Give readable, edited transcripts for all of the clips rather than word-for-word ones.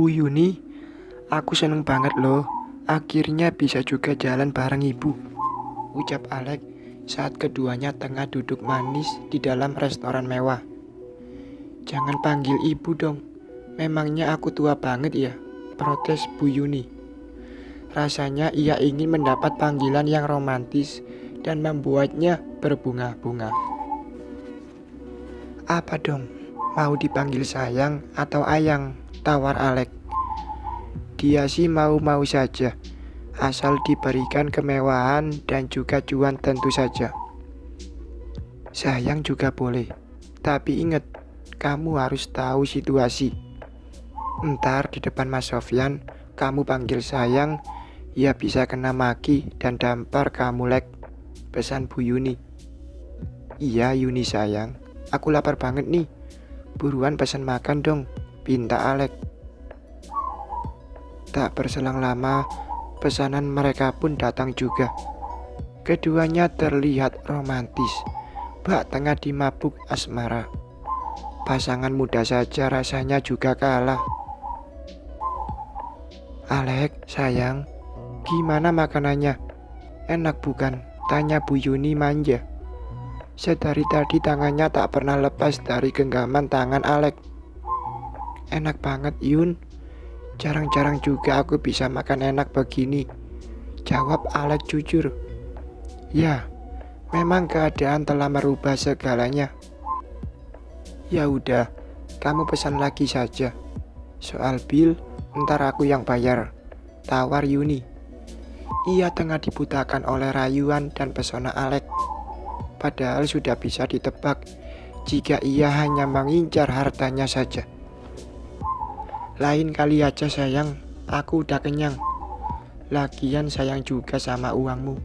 Bu Yuni, aku seneng banget loh. Akhirnya bisa juga jalan bareng ibu, ucap Alex saat keduanya tengah duduk manis di dalam restoran mewah. Jangan panggil ibu dong, memangnya aku tua banget ya, protes Bu Yuni. Rasanya ia ingin mendapat panggilan yang romantis dan membuatnya berbunga-bunga. Apa dong, mau dipanggil sayang atau ayang, tawar Alex. Dia sih mau-mau saja, asal diberikan kemewahan dan juga cuan tentu saja. Sayang juga boleh, tapi ingat, kamu harus tahu situasi. Ntar di depan Mas Sofyan, kamu panggil sayang, ya bisa kena maki dan dampar kamu Lek, pesan Bu Yuni. Iya Yuni sayang, aku lapar banget nih, buruan pesan makan dong, pinta Alex. Tak berselang lama, pesanan mereka pun datang juga. Keduanya terlihat romantis, bak tengah dimabuk asmara. Pasangan muda saja rasanya juga kalah. Alex, sayang, gimana makanannya? Enak bukan? Tanya Bu Yuni manja. Sedari tadi tangannya tak pernah lepas dari genggaman tangan Alex. Enak banget Yun. Jarang-jarang juga aku bisa makan enak begini, jawab Alex jujur. Ya, memang keadaan telah merubah segalanya. Ya udah, kamu pesan lagi saja. Soal bil, ntar aku yang bayar, tawar Yuni. Ia tengah dibutakan oleh rayuan dan pesona Alex. Padahal sudah bisa ditebak jika ia hanya mengincar hartanya saja. Lain kali aja sayang, aku udah kenyang. Lagian sayang juga sama uangmu.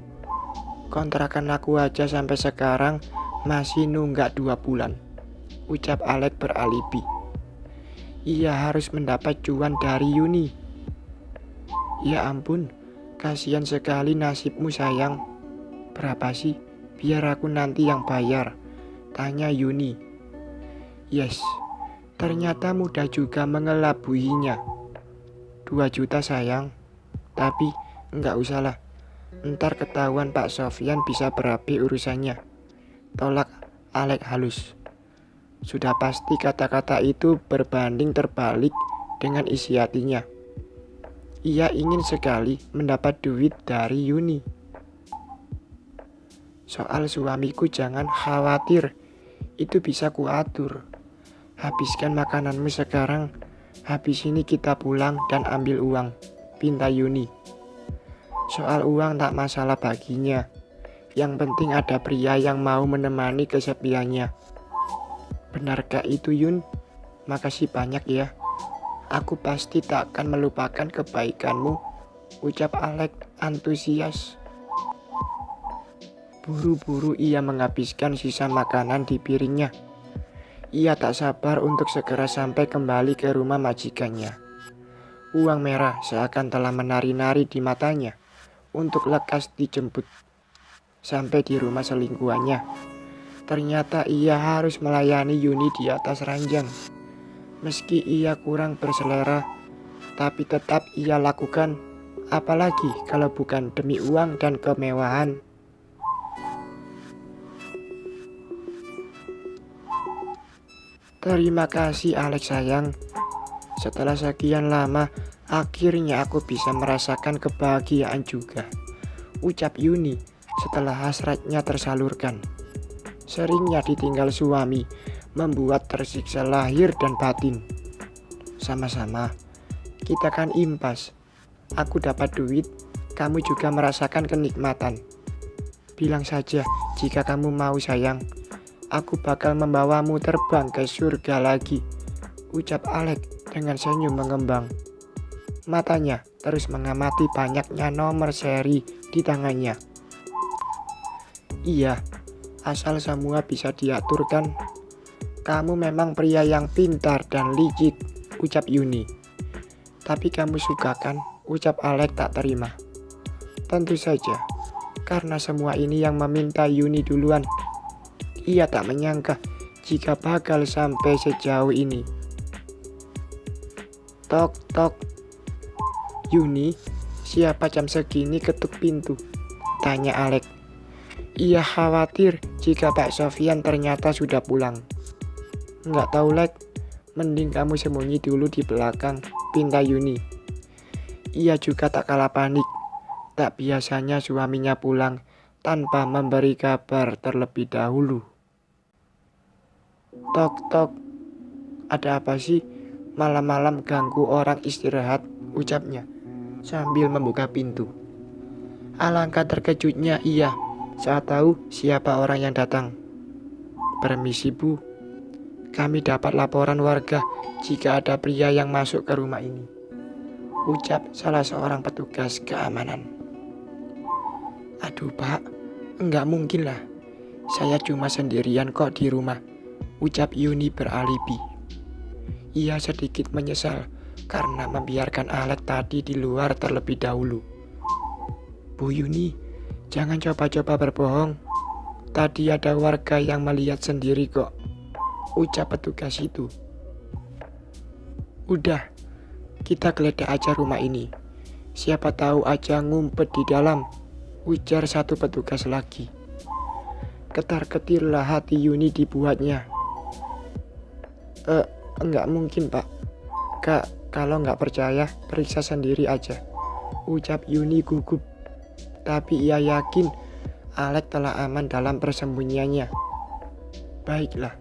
Kontrakan aku aja sampai sekarang masih nunggak 2 bulan, ucap Alex beralibi. Ia harus mendapat cuan dari Yuni. Ya ampun, kasihan sekali nasibmu sayang. Berapa sih? Biar aku nanti yang bayar, tanya Yuni. Yes, ternyata mudah juga mengelabuinya. 2 juta sayang, tapi enggak usahlah. Ntar ketahuan Pak Sofyan bisa berapi urusannya, tolak Alex halus. Sudah pasti kata-kata itu berbanding terbalik dengan isi hatinya. Ia ingin sekali mendapat duit dari Yuni. Soal suamiku jangan khawatir, itu bisa kuatur. Habiskan makananmu sekarang, habis ini kita pulang dan ambil uang, pinta Yuni. Soal uang tak masalah baginya, yang penting ada pria yang mau menemani kesepiannya. Benarkah itu Yun? Makasih banyak ya, aku pasti tak akan melupakan kebaikanmu, ucap Alex antusias. Buru-buru ia menghabiskan sisa makanan di piringnya. Ia tak sabar untuk segera sampai kembali ke rumah majikannya. Uang merah seakan telah menari-nari di matanya untuk lekas dijemput. Sampai di rumah selingkuhannya, ternyata ia harus melayani Yuni di atas ranjang. Meski ia kurang berselera, tapi tetap ia lakukan. Apalagi kalau bukan demi uang dan kemewahan. Terima kasih Alex sayang. Setelah sekian lama, akhirnya aku bisa merasakan kebahagiaan juga, ucap Yuni setelah hasratnya tersalurkan. Seringnya ditinggal suami membuat tersiksa lahir dan batin. Sama-sama, kita kan impas. Aku dapat duit, kamu juga merasakan kenikmatan. Bilang saja jika kamu mau sayang. Aku bakal membawamu terbang ke surga lagi, ucap Alex dengan senyum mengembang. Matanya terus mengamati banyaknya nomor seri di tangannya. Iya, asal semua bisa diaturkan. Kamu memang pria yang pintar dan licik, ucap Yuni. Tapi kamu suka kan, ucap Alex tak terima. Tentu saja, karena semua ini yang meminta Yuni duluan. Ia tak menyangka jika bakal sampai sejauh ini. Tok tok. Yuni, siapa jam segini ketuk pintu? Tanya Alek. Ia khawatir jika Pak Sofyan ternyata sudah pulang. Nggak tahu Lek, mending kamu sembunyi dulu di belakang, pinta Yuni. Ia juga tak kalah panik. Tak biasanya suaminya pulang tanpa memberi kabar terlebih dahulu. Tok tok. Ada apa sih? Malam-malam ganggu orang istirahat, ucapnya sambil membuka pintu. Alangkah terkejutnya ia saat tahu siapa orang yang datang. Permisi Bu, kami dapat laporan warga jika ada pria yang masuk ke rumah ini, ucap salah seorang petugas keamanan. Aduh Pak, enggak mungkin lah, saya cuma sendirian kok di rumah, ucap Yuni beralibi. Ia sedikit menyesal karena membiarkan Alek tadi di luar terlebih dahulu. Bu Yuni, jangan coba-coba berbohong. Tadi ada warga yang melihat sendiri kok, ucap petugas itu. Udah, kita geledah aja rumah ini. Siapa tahu aja ngumpet di dalam, ujar satu petugas lagi. Ketar-ketirlah hati Yuni dibuatnya. Enggak mungkin Pak. Kalau nggak percaya, periksa sendiri aja, ucap Yuni gugup. Tapi ia yakin Alek telah aman dalam persembunyiannya. Baiklah,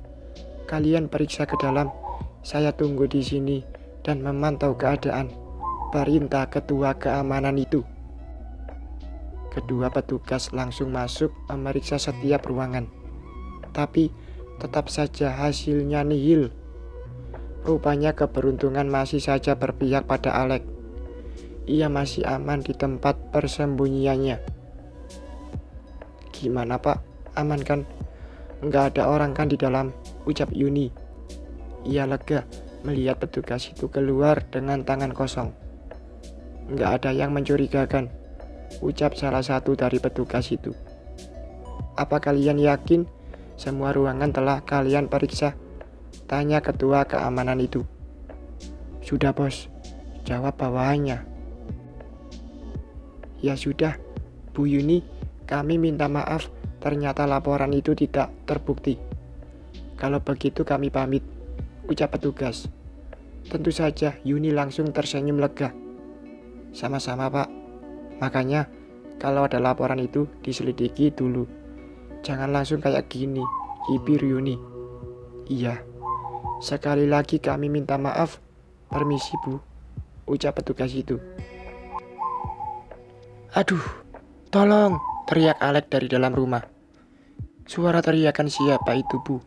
kalian periksa ke dalam. Saya tunggu di sini dan memantau keadaan, perintah ketua keamanan itu. Kedua petugas langsung masuk memeriksa setiap ruangan. Tapi tetap saja hasilnya nihil. Rupanya keberuntungan masih saja berpihak pada Alek. Ia masih aman di tempat persembunyiannya. Gimana Pak? Aman kan? Nggak ada orang kan di dalam, ucap Yuni. Ia lega melihat petugas itu keluar dengan tangan kosong. Nggak ada yang mencurigakan, ucap salah satu dari petugas itu. Apa kalian yakin semua ruangan telah kalian periksa? Tanya ketua keamanan itu. Sudah bos, jawab bawahannya. Ya sudah, Bu Yuni, kami minta maaf, ternyata laporan itu tidak terbukti. Kalau begitu kami pamit, ucap petugas. Tentu saja Yuni langsung tersenyum lega. Sama-sama Pak, makanya kalau ada laporan itu diselidiki dulu. Jangan langsung kayak gini, kibir Yuni. Iya, sekali lagi kami minta maaf. Permisi Bu, ucap petugas itu. Aduh, tolong, teriak Alek dari dalam rumah. Suara teriakan siapa itu Bu?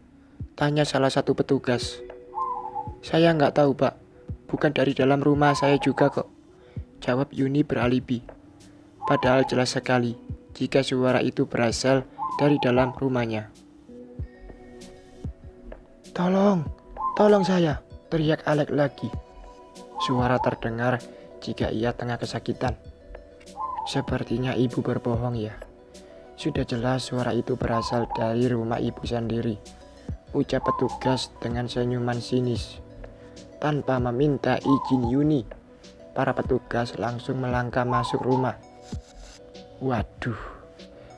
Tanya salah satu petugas. Saya nggak tahu Pak, bukan dari dalam rumah saya juga kok, jawab Yuni beralibi. Padahal jelas sekali jika suara itu berasal dari dalam rumahnya. Tolong saya, teriak Alek lagi. Suara terdengar jika ia tengah kesakitan. Sepertinya ibu berbohong ya. Sudah jelas suara itu berasal dari rumah ibu sendiri, ucap petugas dengan senyuman sinis. Tanpa meminta izin Yuni, para petugas langsung melangkah masuk rumah. Waduh,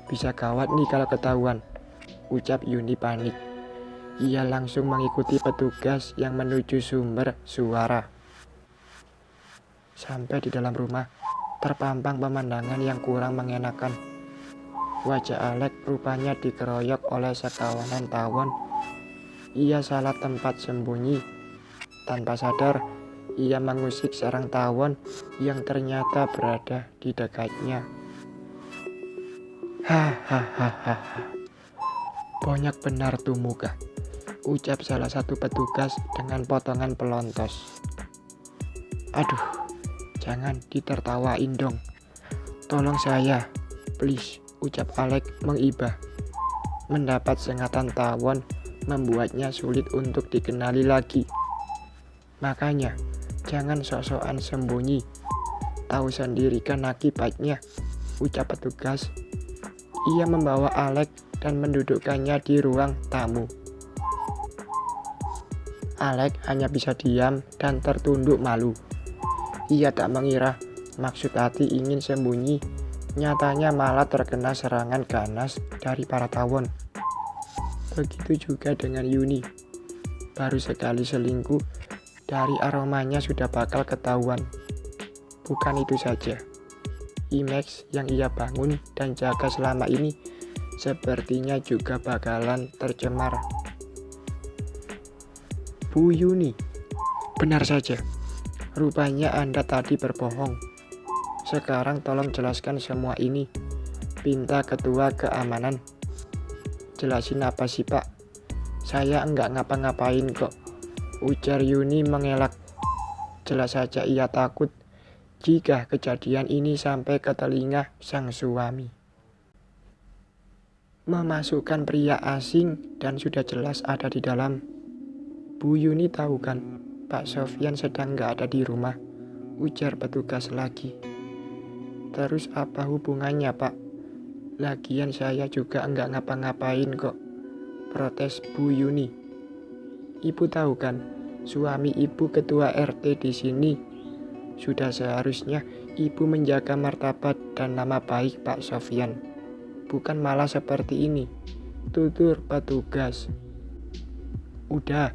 bisa gawat nih kalau ketahuan, ucap Yuni panik. Ia langsung mengikuti petugas yang menuju sumber suara. Sampai di dalam rumah, terpampang pemandangan yang kurang mengenakan. Wajah Alek rupanya dikeroyok oleh sekawanan tawon. Ia salah tempat sembunyi. Tanpa sadar, ia mengusik sarang tawon yang ternyata berada di dekatnya. Hahaha, banyak benar tuh muka, ucap salah satu petugas dengan potongan pelontos. Aduh, jangan ditertawain dong. Tolong saya, please, ucap Alek mengibah. Mendapat sengatan tawon membuatnya sulit untuk dikenali lagi. Makanya, jangan sok-sokan sembunyi. Tahu sendiri kan akibatnya, ucap petugas. Ia membawa Alek dan mendudukkannya di ruang tamu. Alek hanya bisa diam dan tertunduk malu. Ia tak mengira maksud hati ingin sembunyi, nyatanya malah terkena serangan ganas dari para tawon. Begitu juga dengan Yuni. Baru sekali selingkuh, dari aromanya sudah bakal ketahuan. Bukan itu saja, image yang ia bangun dan jaga selama ini sepertinya juga bakalan tercemar. Bu Yuni, benar saja. Rupanya Anda tadi berbohong. Sekarang tolong jelaskan semua ini. Pinta ketua keamanan. Jelasin apa sih Pak? Saya enggak ngapa-ngapain kok, ujar Yuni mengelak. Jelas saja ia takut jika kejadian ini sampai ke telinga sang suami. Memasukkan pria asing dan sudah jelas ada di dalam. Bu Yuni tahu kan, Pak Sofyan sedang nggak ada di rumah, ujar petugas lagi. Terus apa hubungannya Pak? Lagian saya juga nggak ngapa-ngapain kok, protes Bu Yuni. Ibu tahu kan, suami ibu ketua RT di sini. Sudah seharusnya ibu menjaga martabat dan nama baik Pak Sofyan. Bukan malah seperti ini, tutur petugas. Udah,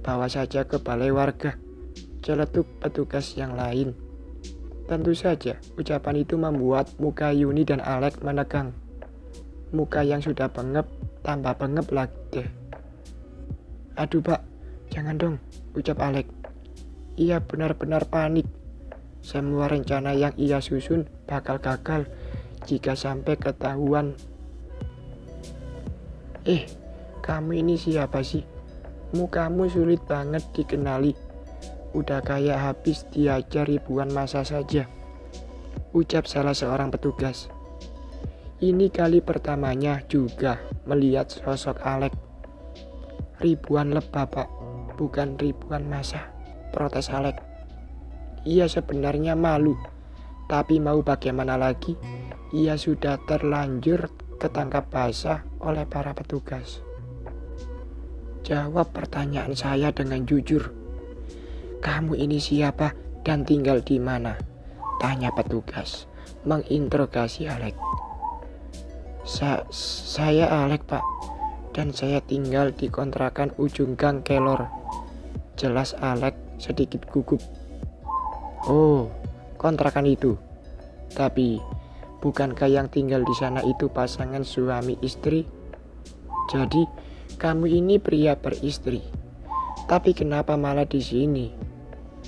bawa saja ke balai warga, celetuk petugas yang lain. Tentu saja ucapan itu membuat muka Yuni dan Alek menegang. Muka yang sudah bengep tambah bengep lagi deh. Aduh Pak, jangan dong, ucap Alek. Ia benar-benar panik. Semua rencana yang ia susun bakal gagal jika sampai ketahuan. Kamu ini siapa sih? Mukamu sulit banget dikenali. Udah kayak habis diajar ribuan masa saja, ucap salah seorang petugas. Ini kali pertamanya juga melihat sosok Alek. Ribuan lebah Pak, bukan ribuan masa, protes Alek. Ia sebenarnya malu, tapi mau bagaimana lagi? Ia sudah terlanjur ketangkap basah oleh para petugas. Jawab pertanyaan saya dengan jujur. Kamu ini siapa dan tinggal di mana? Tanya petugas, menginterogasi Alek. Saya Alek Pak, dan saya tinggal di kontrakan ujung gang Kelor. Jelas Alek sedikit gugup. Oh, kontrakan itu. Tapi, bukankah yang tinggal di sana itu pasangan suami istri? Jadi, kamu ini pria beristri. Tapi kenapa malah di sini?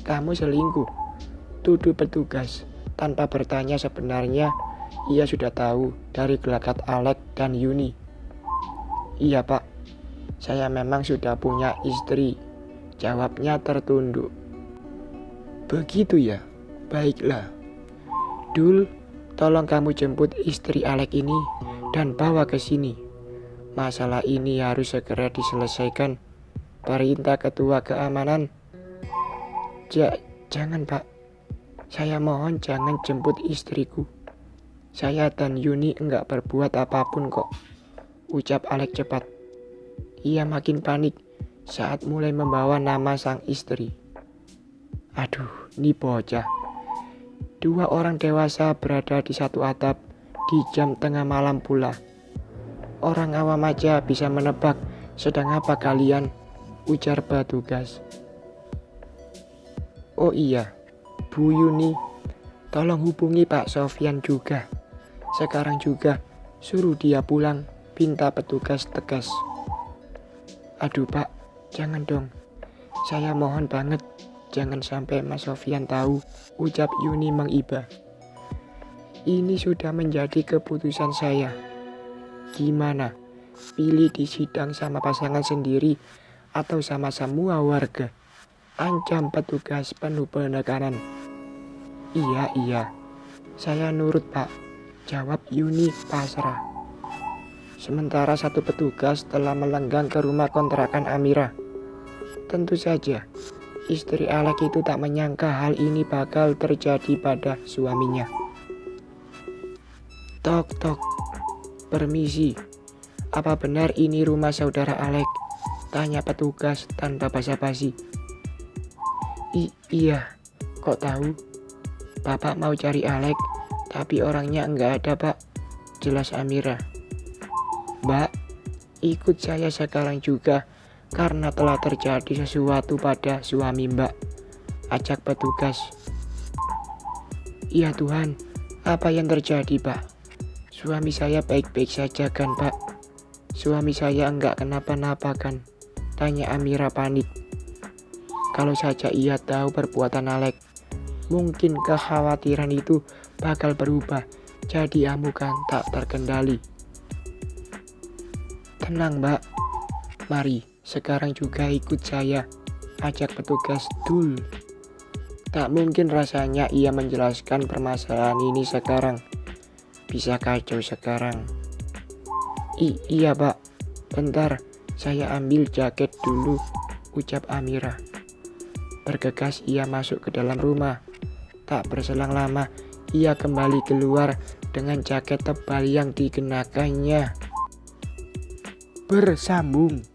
Kamu selingkuh, tuduh petugas. Tanpa bertanya sebenarnya, ia sudah tahu dari gelagat Alek dan Yuni. Iya Pak, saya memang sudah punya istri, jawabnya tertunduk. Begitu ya, baiklah. Dul, tolong kamu jemput istri Alek ini dan bawa ke sini. Masalah ini harus segera diselesaikan, perintah ketua keamanan. Jangan Pak, saya mohon jangan jemput istriku. Saya dan Yuni enggak berbuat apapun kok, ucap Alek cepat. Ia makin panik saat mulai membawa nama sang istri. Aduh, ini bocah. Dua orang dewasa berada di satu atap di jam tengah malam pula. Orang awam aja bisa menebak sedang apa kalian, ujar petugas. Oh iya, Bu Yuni, tolong hubungi Pak Sofyan juga. Sekarang juga, suruh dia pulang, pinta petugas tegas. Aduh Pak, jangan dong. Saya mohon banget, jangan sampai Mas Sofyan tahu, ucap Yuni mengiba. Ini sudah menjadi keputusan saya. Gimana? Pilih di sidang sama pasangan sendiri atau sama semua warga? Ancam petugas penuh penekanan. Iya, saya nurut Pak, jawab Yuni pasrah. Sementara satu petugas telah melenggang ke rumah kontrakan Amira. Tentu saja, istri Alek itu tak menyangka hal ini bakal terjadi pada suaminya. Tok tok. Permisi, apa benar ini rumah saudara Alek? Tanya petugas tanpa basa-basi. Iya, kok tahu? Bapak mau cari Alek, tapi orangnya nggak ada, Pak. Jelas Amira. Mbak, ikut saya sekarang juga karena telah terjadi sesuatu pada suami Mbak. Ajak petugas. Iya Tuhan, apa yang terjadi, Pak? Suami saya baik-baik saja kan, Pak? Suami saya enggak kenapa-napa kan? Tanya Amira panik. Kalau saja ia tahu perbuatan Alek, mungkin kekhawatiran itu bakal berubah jadi amukan tak terkendali. Tenang Mbak, mari sekarang juga ikut saya, ajak petugas Dul. Tak mungkin rasanya ia menjelaskan permasalahan ini sekarang. Bisa kacau sekarang. Iya Pak, bentar saya ambil jaket dulu, ucap Amira. Bergegas ia masuk ke dalam rumah. Tak berselang lama, ia kembali keluar dengan jaket tebal yang dikenakannya. Bersambung.